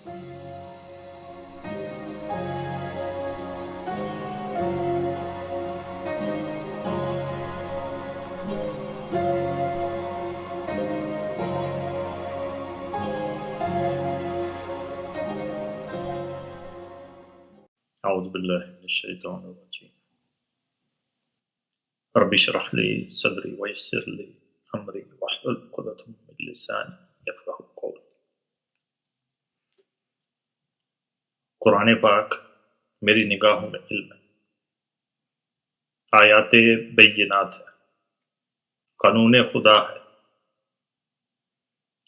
أعوذ بالله من الشيطان الرجيم رب اشرح لي صدري ويسر لي أمري واحلل عقدة من لساني يفقهوا قولي۔ قرآن پاک میری نگاہوں میں علم ہے، آیات بینات ہے، قانون خدا ہے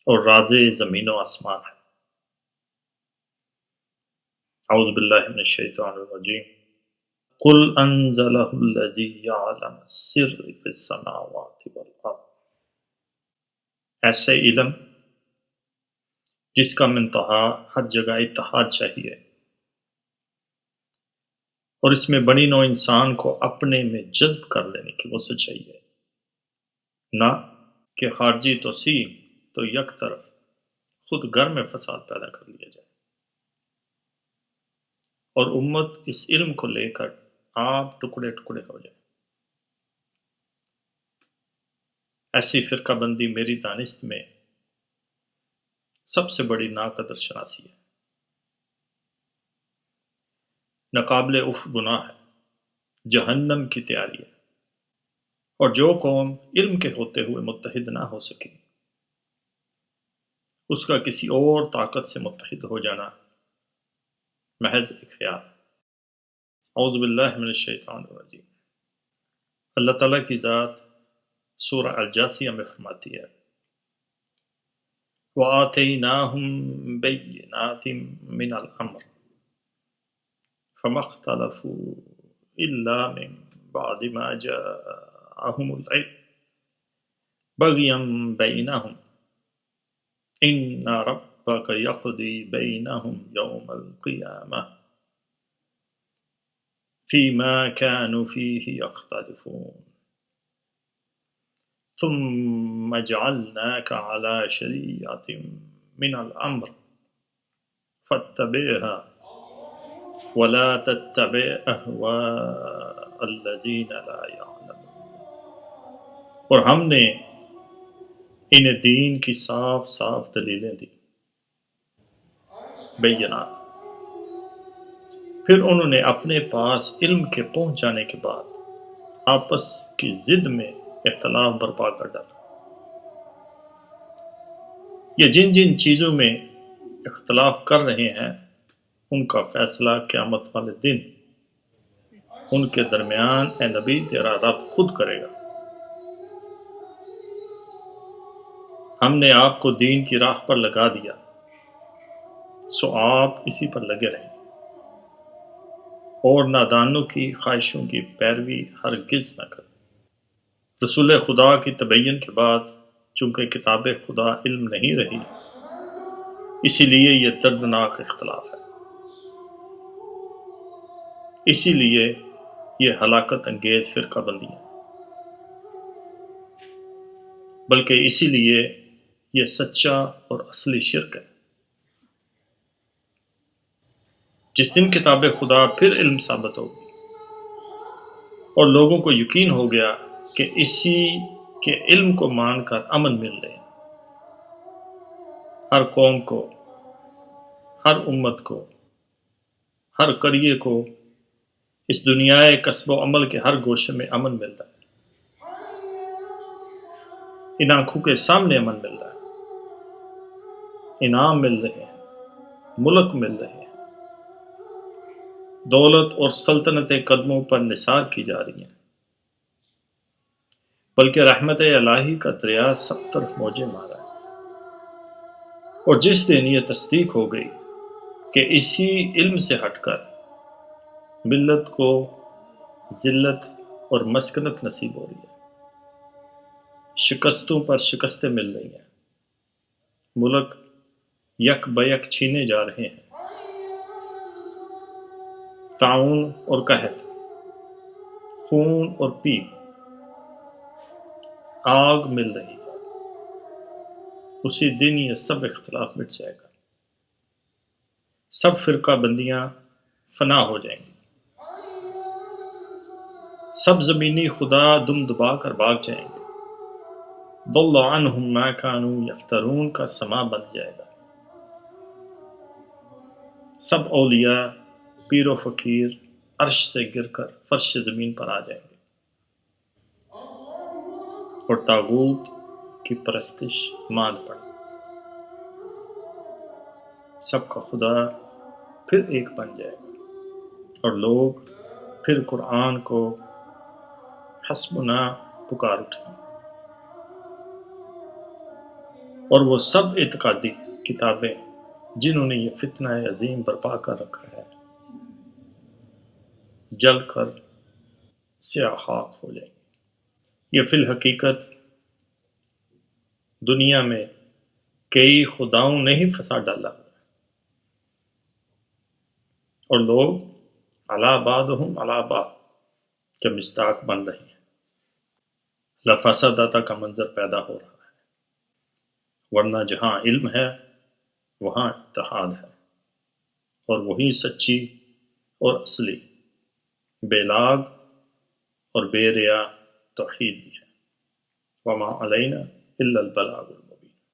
اور راز زمین و آسمان ہے۔ اعوذ باللہ من الشیطان الرجیم قل انزلہ الذی یعلم السر فی السماوات والارض، ایسے علم جس کا منتہا ہر جگہ اتحاد چاہیے اور اس میں بنی نوع انسان کو اپنے میں جذب کر لینے کی وسعت چاہیے، نہ کہ خارجی توسیع تو یک طرف خود گھر میں فساد پیدا کر لیا جائے اور امت اس علم کو لے کر آپ ٹکڑے ٹکڑے ہو جائے۔ ایسی فرقہ بندی میری دانست میں سب سے بڑی ناقدر شناسی ہے، ناقابل اف گناہ ہے، جہنم کی تیاری ہے، اور جو قوم علم کے ہوتے ہوئے متحد نہ ہو سکی اس کا کسی اور طاقت سے متحد ہو جانا محض ایک خیال ہے۔ اعوذ باللہ من الشیطان الرجیم۔ اللہ تعالیٰ کی ذات سورہ الجاثیہ میں فرماتی ہے وَآتَيْنَاهُمْ بَيِّنَاتٍ مِّنَ الْأَمْرِ فَمَا اخْتَلَفُوا إِلَّا مِن بَعْدِ مَا جَاءَهُمُ الْعِلْمُ بَغْيًا بَيْنَهُمْ إِنَّ رَبَّكَ يَقْضِي بَيْنَهُمْ يَوْمَ الْقِيَامَةِ فِيمَا كَانُوا فِيهِ يَخْتَلِفُونَ ثُمَّ جَعَلْنَاكَ عَلَى شَرِيعَةٍ مِّنَ الْأَمْرِ فَاتَّبِعْهَا وَلَا تَتَّبِعْ أَهْوَاءَ الَّذِينَ لَا يَعْلَمُونَ، اور ہم نے انہیں دین کی صاف صاف دلیلیں دی، بینات، پھر انہوں نے اپنے پاس علم کے پہنچ جانے کے بعد آپس کی ضد میں اختلاف برپا کر ڈالا۔ یہ جن جن چیزوں میں اختلاف کر رہے ہیں ان کا فیصلہ قیامت والے دن ان کے درمیان اے نبی تیرا رب خود کرے گا۔ ہم نے آپ کو دین کی راہ پر لگا دیا، سو آپ اسی پر لگے رہیں، اور نادانوں کی خواہشوں کی پیروی ہرگز نہ کریں۔ رسول خدا کی تبین کے بعد چونکہ کتاب خدا علم نہیں رہی، اسی لیے یہ دردناک اختلاف ہے، اسی لیے یہ ہلاکت انگیز فرقہ بندی ہے، بلکہ اسی لیے یہ سچا اور اصلی شرک ہے۔ جس دن کتاب خدا پھر علم ثابت ہوگی اور لوگوں کو یقین ہو گیا کہ اسی کے علم کو مان کر امن مل رہے ہیں، ہر قوم کو، ہر امت کو، ہر قریے کو اس دنیا کسب و عمل کے ہر گوشے میں امن مل رہا ہے، ان آنکھوں کے سامنے امن مل رہا ہے، انعام مل رہے ہیں، ملک مل رہے ہیں، دولت اور سلطنتیں قدموں پر نثار کی جا رہی ہیں، بلکہ رحمت الہی کا دریا سب طرف موجیں مارا ہے۔ اور جس دن یہ تصدیق ہو گئی کہ اسی علم سے ہٹ کر ملت کو ذلت اور مسکنت نصیب ہو رہی ہے، شکستوں پر شکستیں مل رہی ہیں، ملک یک بیک چھینے جا رہے ہیں، طاعون اور قحط، خون اور پیپ، آگ مل رہی ہے، اسی دن یہ سب اختلاف مٹ جائے گا۔ سب فرقہ بندیاں فنا ہو جائیں گی، سب زمینی خدا دم دبا کر بھاگ جائیں گے، ضل عنہم ما كانوا یفترون کا سما بن جائے گا، سب اولیاء پیر و فقیر عرش سے گر کر فرش زمین پر آ جائیں گے، اور طاغوت کی پرستش ماند پڑ، سب کا خدا پھر ایک بن جائے گا، اور لوگ پھر قرآن کو حسبنا پکار اٹھیں، اور وہ سب اعتقادی کتابیں جنہوں نے یہ فتنہ عظیم برپا کر رکھا ہے جل کر سیاہ خاک ہو جائیں گے۔ یہ فی الحقیقت دنیا میں کئی خداؤں نے ہی فساد ڈالا، اور لوگ علی بعضہم علی بعض کے مصداق بن رہے ہیں، لفسدت کا منظر پیدا ہو رہا ہے، ورنہ جہاں علم ہے وہاں اتحاد ہے، اور وہی سچی اور اصلی بے لاگ اور بے ریا توحید بھی ہے، وما علینا الا البلاغ